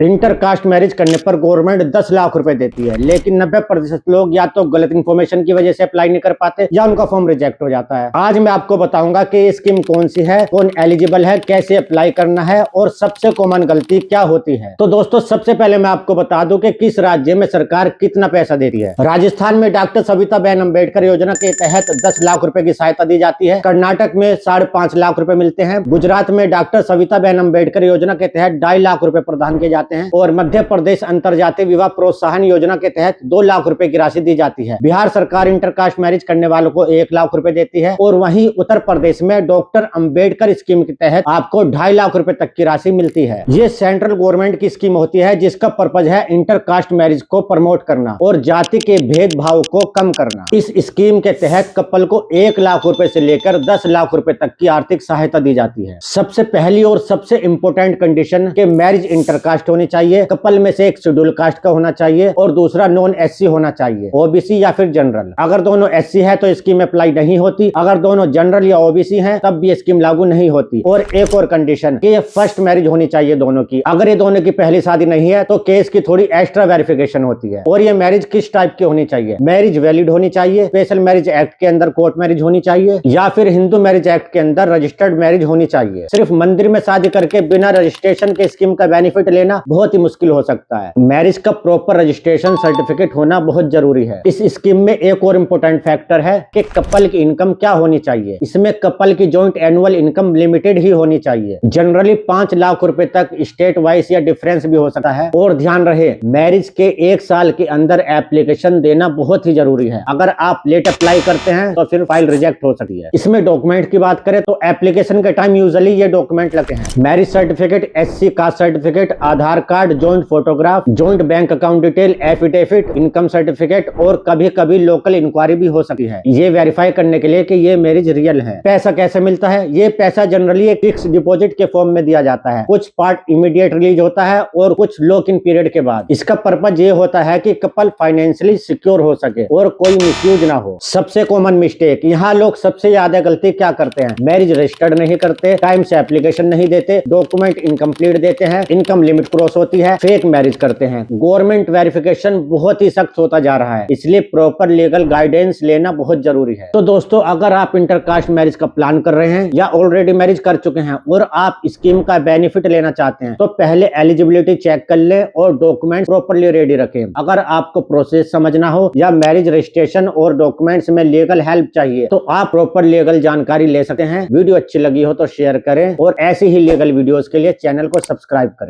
Intercaste marriage करने पर government 10 lakh रुपए देती है, लेकिन 90% लोग या तो गलत इन्फॉर्मेशन की वजह से अप्लाई नहीं कर पाते या उनका फॉर्म रिजेक्ट हो जाता है। आज मैं आपको बताऊंगा कि ये स्कीम कौन सी है, कौन एलिजिबल है, कैसे अप्लाई करना है और सबसे कॉमन गलती क्या होती है। तो दोस्तों, सबसे पहले मैं आपको बता दूं कि किस राज्य में सरकार कितना पैसा देती है। राजस्थान में डॉक्टर सविताबेन अम्बेडकर योजना के तहत 10 लाख रुपए की सहायता दी जाती है। कर्नाटक में 5.5 लाख रुपए मिलते हैं। गुजरात में डॉक्टर सविताबेन अम्बेडकर योजना के तहत 2.5 लाख रुपए प्रदान किए जाते हैं और मध्य प्रदेश अंतरजातीय विवाह प्रोत्साहन योजना के तहत 2 लाख रुपए की राशि दी जाती है। बिहार सरकार इंटरकास्ट मैरिज करने वालों को 1 लाख रुपए देती है और वहीं उत्तर प्रदेश में डॉक्टर अंबेडकर स्कीम के तहत आपको 2.5 लाख रुपए तक की राशि मिलती है। ये सेंट्रल गवर्नमेंट की स्कीम होती है जिसका पर्पज है इंटरकास्ट मैरिज को प्रमोट करना और जाति के भेदभाव को कम करना। इस स्कीम के तहत कपल को 1 लाख रुपए से लेकर 10 लाख रुपए तक की आर्थिक सहायता दी जाती है। सबसे पहली और सबसे इंपॉर्टेंट कंडीशन के मैरिज इंटरकास्ट होनी चाहिए। कपल में से एक शेड्यूल कास्ट का होना चाहिए और दूसरा नॉन एससी होना चाहिए, ओबीसी या फिर जनरल। अगर दोनों एससी है तो स्कीम अप्लाई नहीं होती। अगर दोनों जनरल या ओबीसी हैं तब भी स्कीम लागू नहीं होती। और एक और कंडीशन कि ये फर्स्ट मैरिज होनी चाहिए दोनों की। अगर ये दोनों की पहली शादी नहीं है तो केस की थोड़ी एक्स्ट्रा वेरिफिकेशन होती है। और ये मैरिज किस टाइप की होनी चाहिए? मैरिज वैलिड होनी चाहिए, स्पेशल मैरिज एक्ट के अंदर कोर्ट मैरिज होनी चाहिए या फिर हिंदू मैरिज एक्ट के अंदर रजिस्टर्ड मैरिज होनी चाहिए। सिर्फ मंदिर में शादी करके बिना रजिस्ट्रेशन के स्कीम का बेनिफिट लेना बहुत ही मुश्किल हो सकता है। मैरिज का प्रॉपर रजिस्ट्रेशन सर्टिफिकेट होना बहुत जरूरी है। इस स्कीम में एक और इम्पोर्टेंट फैक्टर है कि कपल की इनकम क्या होनी चाहिए। इसमें कपल की जॉइंट एनुअल इनकम लिमिटेड ही होनी चाहिए। जनरली 5 लाख रुपए तक स्टेट वाइज या डिफरेंस भी हो सकता है। और ध्यान रहे, मैरिज के 1 साल के अंदर एप्लीकेशन देना बहुत ही जरूरी है। अगर आप लेट अप्लाई करते हैं तो फिर फाइल रिजेक्ट हो सकती है। इसमें डॉक्यूमेंट की बात करें तो एप्लीकेशन के टाइम यूजुअली ये डॉक्यूमेंट लगते हैं: marriage certificate, SC caste certificate, Aadhaar card, joint photograph, joint bank account detail, affidavit, income certificate और कभी कभी लोकल इंक्वायरी भी हो सकती है। ये वेरीफाई करने के लिए कि ये मैरिज रियल है। पैसा कैसे मिलता है? ये पैसा जनरली एक फिक्स डिपॉजिट के फॉर्म में दिया जाता है। कुछ पार्ट इमीडिएट रिलीज होता है और कुछ लॉक इन पीरियड के बाद। इसका पर्पज ये होता है कि कपल फाइनेंशियली सिक्योर हो सके और कोई मिसयूज ना हो। सबसे कॉमन मिस्टेक यहाँ लोग सबसे ज्यादा गलती क्या करते हैं? मैरिज रजिस्टर्ड नहीं करते, टाइम से एप्लीकेशन नहीं देते, डॉक्यूमेंट इनकम्प्लीट देते हैं, इनकम लिमिट क्रॉस होती है, फेक मैरिज करते हैं। गवर्नमेंट वेरिफिकेशन बहुत ही सख्त होता जा रहा है, इसलिए प्रॉपर लीगल गाइडेंस लेना बहुत जरूरी है। तो दोस्तों, अगर आप इंटरकास्ट मैरिज का प्लान कर रहे हैं या ऑलरेडी मैरिज कर चुके हैं और आप स्कीम का बेनिफिट लेना चाहते हैं तो पहले एलिजिबिलिटी चेक कर लें और डॉक्यूमेंट प्रॉपरली रेडी रखें। अगर आपको प्रोसेस समझना हो या मैरिज रजिस्ट्रेशन और डॉक्यूमेंट्स में लीगल हेल्प चाहिए तो आप प्रॉपर लीगल जानकारी ले सकते हैं। वीडियो अच्छी लगी हो तो शेयर करें और ऐसी ही लीगल वीडियोस के लिए चैनल को सब्सक्राइब करें।